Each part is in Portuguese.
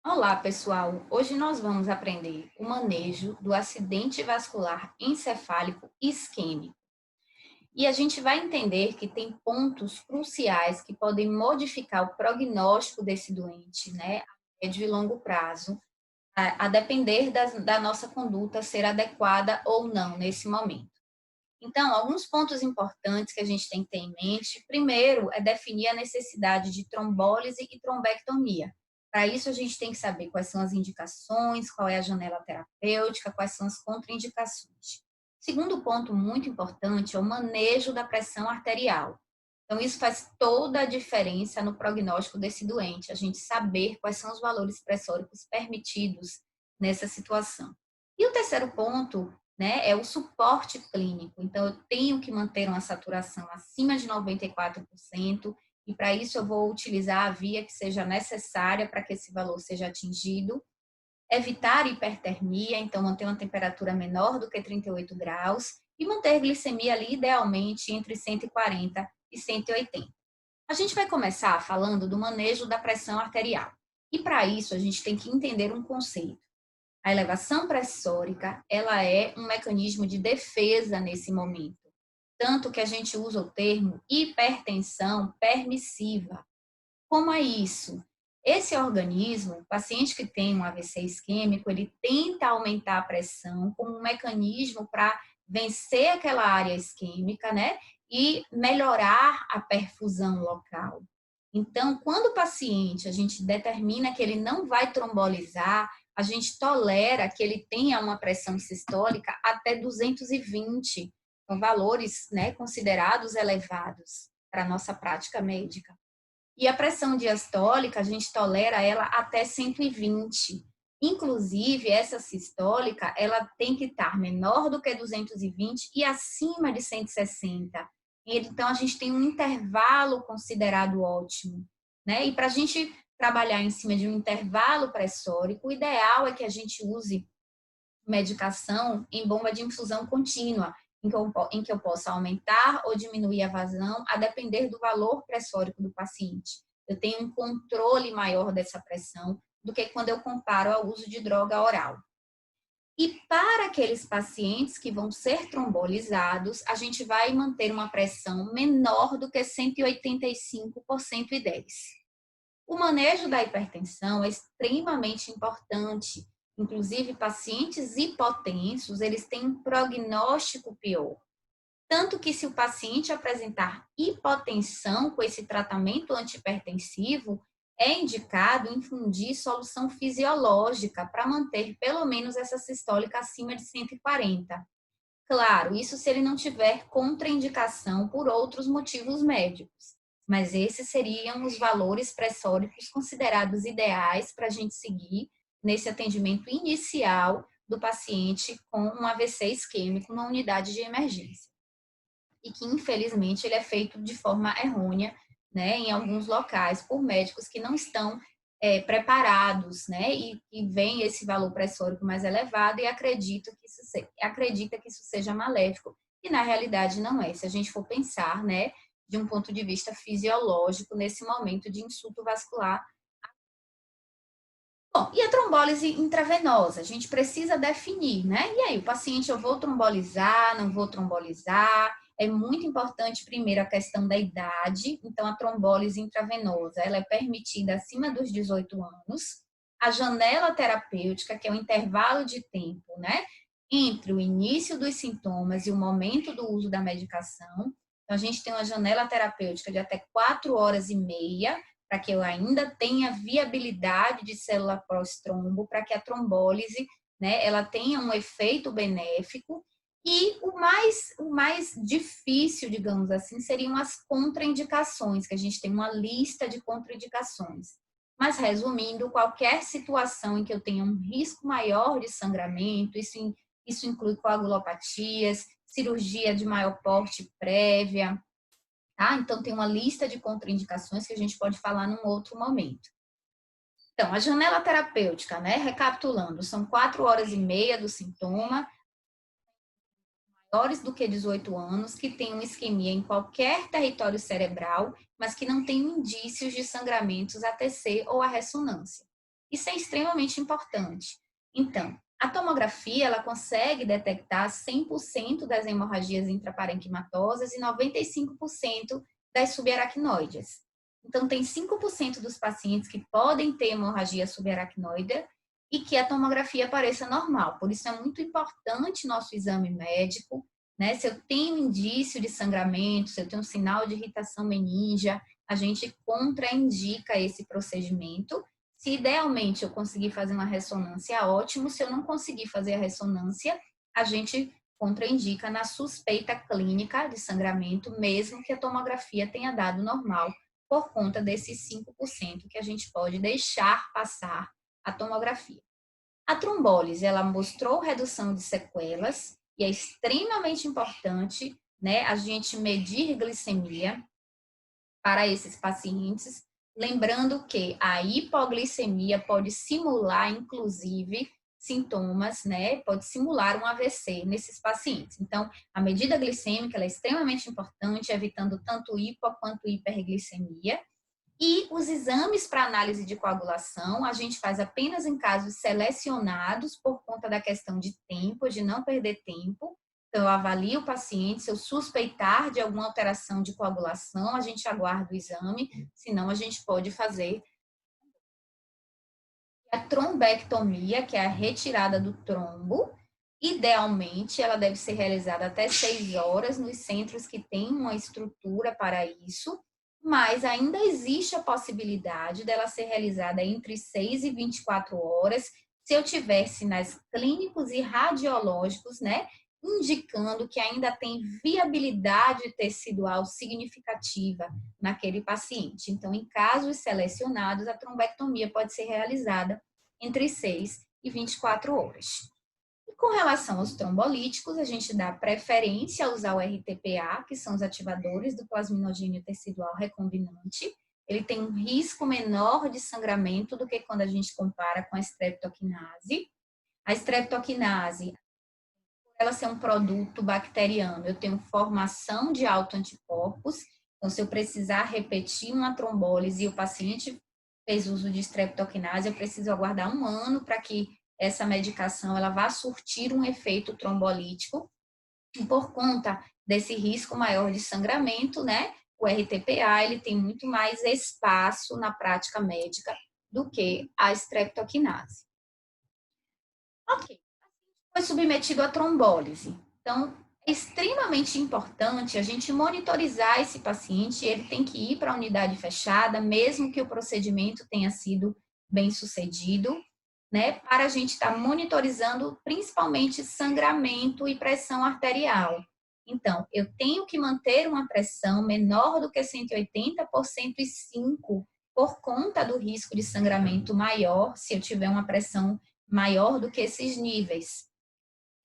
Olá, pessoal! Hoje nós vamos aprender o manejo do acidente vascular encefálico isquêmico. E a gente vai entender que tem pontos cruciais que podem modificar o prognóstico desse doente, né, a médio e longo prazo, a depender da nossa conduta ser adequada ou não nesse momento. Então, alguns pontos importantes que a gente tem que ter em mente. Primeiro, é definir a necessidade de trombólise e trombectomia. Para isso, a gente tem que saber quais são as indicações, qual é a janela terapêutica, quais são as contraindicações. Segundo ponto muito importante é o manejo da pressão arterial. Então, isso faz toda a diferença no prognóstico desse doente, a gente saber quais são os valores pressóricos permitidos nessa situação. E o terceiro ponto, né, é o suporte clínico. Então, eu tenho que manter uma saturação acima de 94%, e para isso eu vou utilizar a via que seja necessária para que esse valor seja atingido. Evitar hipertermia, então manter uma temperatura menor do que 38 graus e manter glicemia ali idealmente entre 140 e 180. A gente vai começar falando do manejo da pressão arterial. E para isso a gente tem que entender um conceito. A elevação pressórica, ela é um mecanismo de defesa nesse momento, tanto que a gente usa o termo hipertensão permissiva. Como é isso? Esse organismo, o paciente que tem um AVC isquêmico, ele tenta aumentar a pressão como um mecanismo para vencer aquela área isquêmica, né? E melhorar a perfusão local. Então, quando o paciente, a gente determina que ele não vai trombolizar, a gente tolera que ele tenha uma pressão sistólica até 220, são valores, né, considerados elevados para a nossa prática médica. E a pressão diastólica, a gente tolera ela até 120. Inclusive, essa sistólica, ela tem que estar menor do que 220 e acima de 160. Então, a gente tem um intervalo considerado ótimo, né? E para a gente trabalhar em cima de um intervalo pressórico, o ideal é que a gente use medicação em bomba de infusão contínua, em que eu possa aumentar ou diminuir a vazão a depender do valor pressórico do paciente. Eu tenho um controle maior dessa pressão do que quando eu comparo ao uso de droga oral. E para aqueles pacientes que vão ser trombolizados, a gente vai manter uma pressão menor do que 185 por 110. O manejo da hipertensão é extremamente importante. Inclusive, pacientes hipotensos, eles têm um prognóstico pior. Tanto que se o paciente apresentar hipotensão com esse tratamento antihipertensivo, é indicado infundir solução fisiológica para manter pelo menos essa sistólica acima de 140. Claro, isso se ele não tiver contraindicação por outros motivos médicos. Mas esses seriam os valores pressóricos considerados ideais para a gente seguir nesse atendimento inicial do paciente com um AVC isquêmico na unidade de emergência. E que, infelizmente, ele é feito de forma errônea, né, em alguns locais, por médicos que não estão preparados, né, e vem esse valor pressórico mais elevado e acredita que isso seja maléfico, e na realidade não é. Se a gente for pensar, né, de um ponto de vista fisiológico, nesse momento de insulto vascular. Bom, e a trombólise intravenosa? A gente precisa definir, né? E aí, o paciente, eu vou trombolizar, não vou trombolizar? É muito importante, primeiro, a questão da idade. Então, a trombólise intravenosa, ela é permitida acima dos 18 anos. A janela terapêutica, que é o intervalo de tempo, né? Entre o início dos sintomas e o momento do uso da medicação. Então, a gente tem uma janela terapêutica de até 4 horas e meia, para que eu ainda tenha viabilidade de célula pós-trombo, para que a trombólise, né, ela tenha um efeito benéfico. E o mais difícil, digamos assim, seriam as contraindicações, que a gente tem uma lista de contraindicações. Mas, resumindo, qualquer situação em que eu tenha um risco maior de sangramento, isso inclui coagulopatias, cirurgia de maior porte prévia, tá? Então, tem uma lista de contraindicações que a gente pode falar num outro momento. Então, a janela terapêutica, né? Recapitulando, são 4 horas e meia do sintoma, maiores do que 18 anos, que tem uma isquemia em qualquer território cerebral, mas que não tem indícios de sangramentos ATC ou a ressonância. Isso é extremamente importante. Então, a tomografia, ela consegue detectar 100% das hemorragias intraparenquimatosas e 95% das subaracnoides. Então, tem 5% dos pacientes que podem ter hemorragia subaracnoide e que a tomografia apareça normal. Por isso, é muito importante nosso exame médico, né? Se eu tenho indício de sangramento, se eu tenho sinal de irritação meníngea, a gente contraindica esse procedimento. Se idealmente eu conseguir fazer uma ressonância, ótimo. Se eu não conseguir fazer a ressonância, a gente contraindica na suspeita clínica de sangramento, mesmo que a tomografia tenha dado normal, por conta desses 5% que a gente pode deixar passar a tomografia. A trombólise, ela mostrou redução de sequelas e é extremamente importante, né, a gente medir glicemia para esses pacientes, lembrando que a hipoglicemia pode simular, inclusive, sintomas, né? Pode simular um AVC nesses pacientes. Então, a medida glicêmica ela é extremamente importante, evitando tanto hipo quanto hiperglicemia. E os exames para análise de coagulação, a gente faz apenas em casos selecionados por conta da questão de tempo, de não perder tempo. Então, eu avalio o paciente, se eu suspeitar de alguma alteração de coagulação, a gente aguarda o exame, senão a gente pode fazer a trombectomia, que é a retirada do trombo. Idealmente, ela deve ser realizada até 6 horas nos centros que têm uma estrutura para isso, mas ainda existe a possibilidade dela ser realizada entre 6 e 24 horas, se eu tiver sinais clínicos e radiológicos, né, indicando que ainda tem viabilidade tecidual significativa naquele paciente. Então, em casos selecionados, a trombectomia pode ser realizada entre 6 e 24 horas. E com relação aos trombolíticos, a gente dá preferência a usar o RTPA, que são os ativadores do plasminogênio tecidual recombinante. Ele tem um risco menor de sangramento do que quando a gente compara com a streptokinase. A streptokinase, ela ser um produto bacteriano, eu tenho formação de autoanticorpos, então se eu precisar repetir uma trombólise e o paciente fez uso de streptokinase, eu preciso aguardar 1 ano para que essa medicação ela vá surtir um efeito trombolítico, e por conta desse risco maior de sangramento, né, o RTPA ele tem muito mais espaço na prática médica do que a streptokinase. Ok. Foi submetido à trombólise. Então, é extremamente importante a gente monitorizar esse paciente, ele tem que ir para a unidade fechada, mesmo que o procedimento tenha sido bem sucedido, né, para a gente estar monitorizando principalmente sangramento e pressão arterial. Então, eu tenho que manter uma pressão menor do que 180 por 105 por conta do risco de sangramento maior, se eu tiver uma pressão maior do que esses níveis.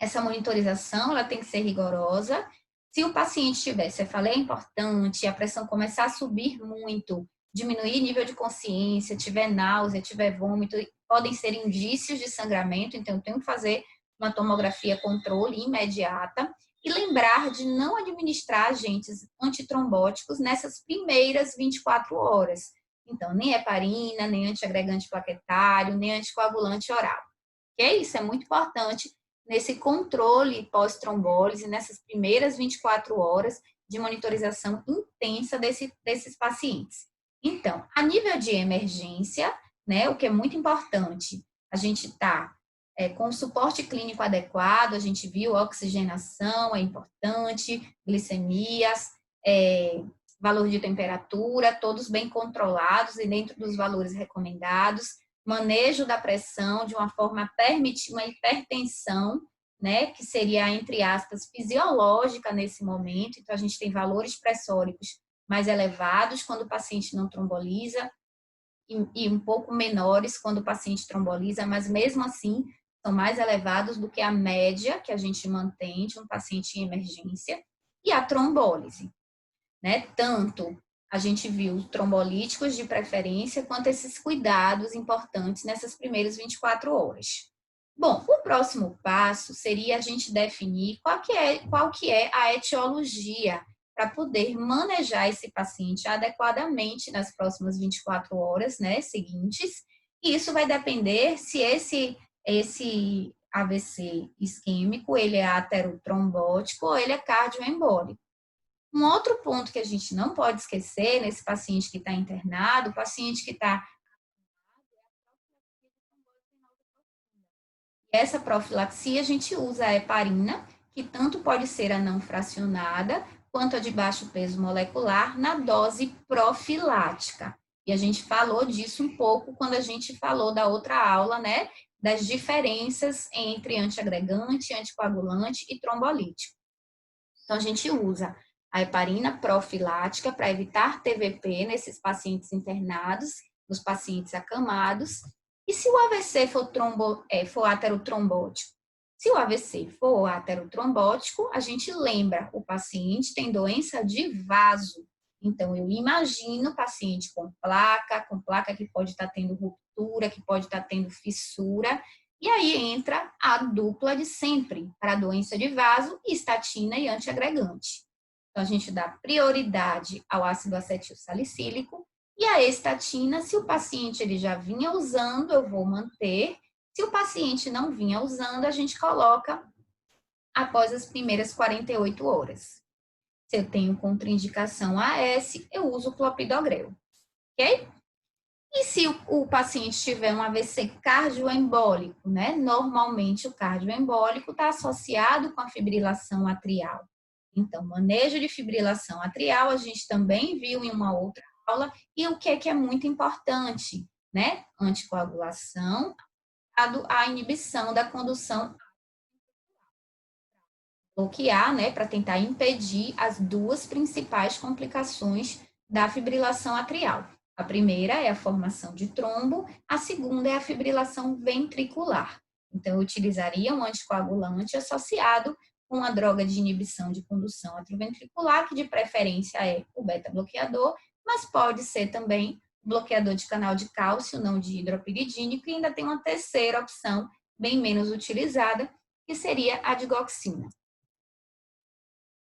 Essa monitorização ela tem que ser rigorosa. Se o paciente tiver cefaleia importante, a pressão começar a subir muito, diminuir nível de consciência, tiver náusea, tiver vômito, podem ser indícios de sangramento, então eu tenho que fazer uma tomografia controle imediata e lembrar de não administrar agentes antitrombóticos nessas primeiras 24 horas. Então, nem heparina, nem antiagregante plaquetário, nem anticoagulante oral. Ok? Isso é muito importante nesse controle pós-trombólise, nessas primeiras 24 horas de monitorização intensa desses pacientes. Então, a nível de emergência, né, o que é muito importante, a gente está com o suporte clínico adequado, a gente viu oxigenação, é importante, glicemias, valor de temperatura, todos bem controlados e dentro dos valores recomendados, manejo da pressão de uma forma a permitir uma hipertensão, né, que seria, entre aspas, fisiológica nesse momento. Então, a gente tem valores pressóricos mais elevados quando o paciente não tromboliza e um pouco menores quando o paciente tromboliza, mas mesmo assim são mais elevados do que a média que a gente mantém de um paciente em emergência. E a trombólise, né, tanto a gente viu trombolíticos de preferência, quanto esses cuidados importantes nessas primeiras 24 horas. Bom, o próximo passo seria a gente definir qual que é a etiologia para poder manejar esse paciente adequadamente nas próximas 24 horas, né, seguintes, E isso vai depender se esse AVC isquêmico, ele é aterotrombótico ou ele é cardioembólico. Um outro ponto que a gente não pode esquecer nesse paciente que está internado, o paciente que está... Essa profilaxia a gente usa a heparina, que tanto pode ser a não fracionada, quanto a de baixo peso molecular, na dose profilática. E a gente falou disso um pouco quando a gente falou da outra aula, né? Das diferenças entre antiagregante, anticoagulante e trombolítico. Então, a gente usa a heparina profilática para evitar TVP nesses pacientes internados, nos pacientes acamados. E se o AVC for aterotrombótico? Se o AVC for aterotrombótico, a gente lembra, o paciente tem doença de vaso. Então, eu imagino o paciente com placa que pode estar tendo ruptura, que pode estar tendo fissura, e aí entra a dupla de sempre para a doença de vaso, estatina e antiagregante. Então, a gente dá prioridade ao ácido acetil salicílico e a estatina, se o paciente ele já vinha usando, eu vou manter. Se o paciente não vinha usando, a gente coloca após as primeiras 48 horas. Se eu tenho contraindicação AS, eu uso clopidogrel, ok? E se o paciente tiver um AVC cardioembólico, né? Normalmente o cardioembólico está associado com a fibrilação atrial. Então, manejo de fibrilação atrial a gente também viu em uma outra aula. E o que é muito importante, né? Anticoagulação, a inibição da condução, bloquear, né? Para tentar impedir as duas principais complicações da fibrilação atrial. A primeira é a formação de trombo, a segunda é a fibrilação ventricular. Então, eu utilizaria um anticoagulante associado com a droga de inibição de condução atrioventricular, que de preferência é o beta-bloqueador, mas pode ser também bloqueador de canal de cálcio, não de hidropiridínico, e ainda tem uma terceira opção, bem menos utilizada, que seria a digoxina.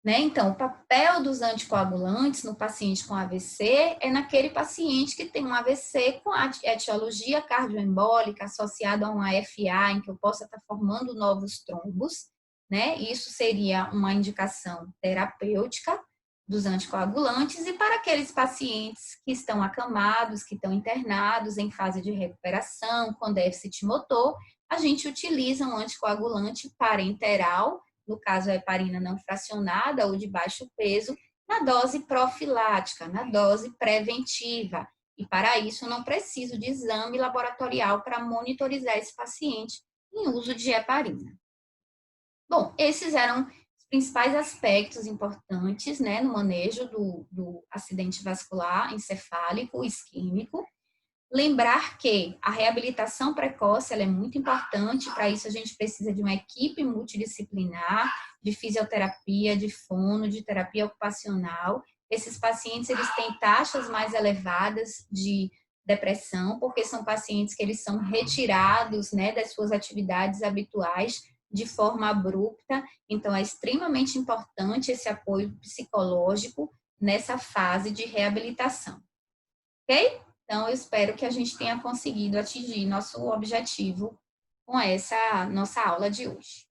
Né? Então, o papel dos anticoagulantes no paciente com AVC é naquele paciente que tem um AVC com etiologia cardioembólica associado a uma FA, em que eu possa estar formando novos trombos, né? Isso seria uma indicação terapêutica dos anticoagulantes, e para aqueles pacientes que estão acamados, que estão internados em fase de recuperação, com déficit motor, a gente utiliza um anticoagulante parenteral, no caso a heparina não fracionada ou de baixo peso, na dose profilática, na dose preventiva. E para isso eu não preciso de exame laboratorial para monitorizar esse paciente em uso de heparina. Bom, esses eram os principais aspectos importantes, né, no manejo do acidente vascular encefálico isquêmico. Lembrar que a reabilitação precoce ela é muito importante, para isso a gente precisa de uma equipe multidisciplinar, de fisioterapia, de fono, de terapia ocupacional. Esses pacientes eles têm taxas mais elevadas de depressão, porque são pacientes que eles são retirados, né, das suas atividades habituais de forma abrupta, então é extremamente importante esse apoio psicológico nessa fase de reabilitação. Ok? Então, eu espero que a gente tenha conseguido atingir nosso objetivo com essa nossa aula de hoje.